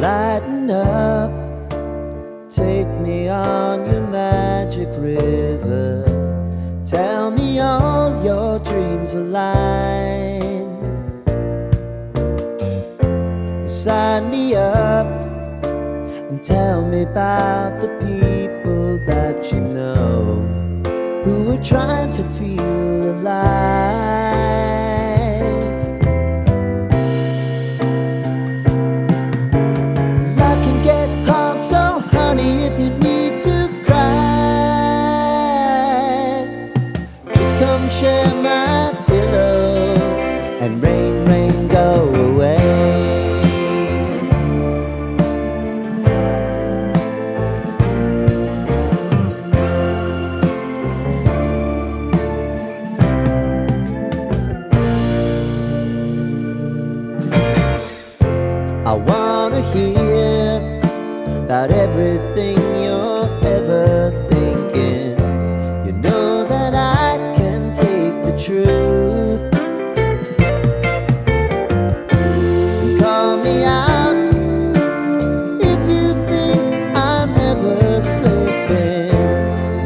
Lighten up, take me on your magic river. Tell me all your dreams align. Sign me up and tell me about the people that you know who are trying to feel alive. Life can get hard, so honey, if you need to cry, just come share my pillow and rain, rain, go away. I wanna hear about everything you're ever thinking. You know that I can take the truth. Call me out if you think I'm ever slipping.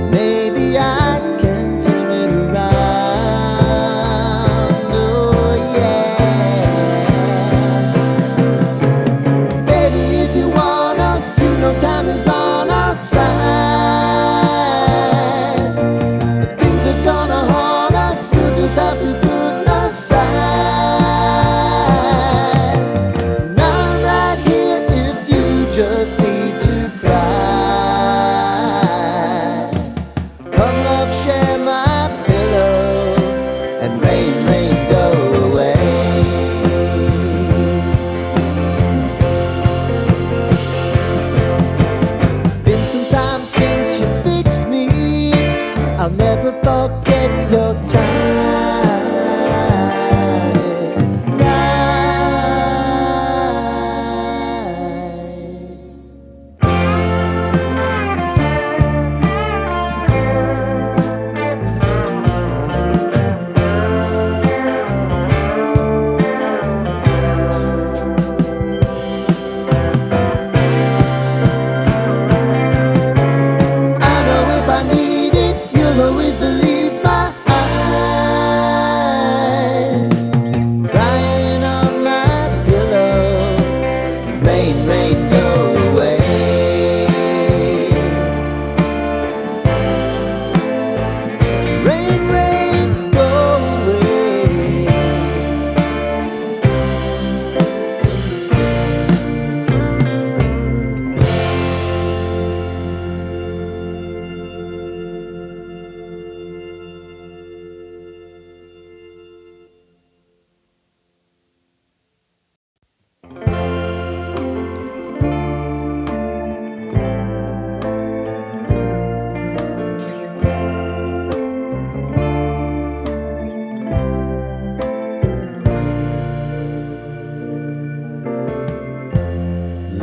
Maybe I can turn it around. Oh yeah. Baby, if you want us, you know time is on our side. If things are gonna haunt us, we'll just have to put aside. And I'm right here if you just need to cry. Come love, share my pillow and rain, rain, go away. Been some time since you fixed me. I'll never forget your time. I know if I need it, you'll always believe my eyes. Crying on my pillow, rain, rain, go away. Rain, rain, go away.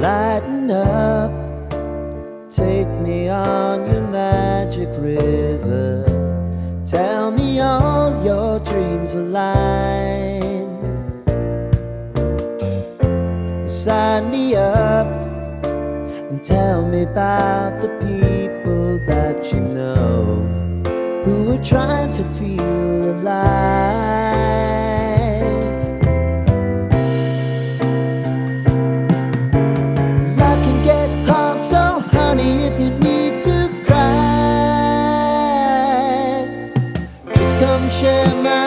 Lighten up, take me on your magic river. Tell me all your dreams align. Sign me up and tell me about the people that you know who are trying to feel alive. Life can get hard, so honey, if you need to cry, just come share my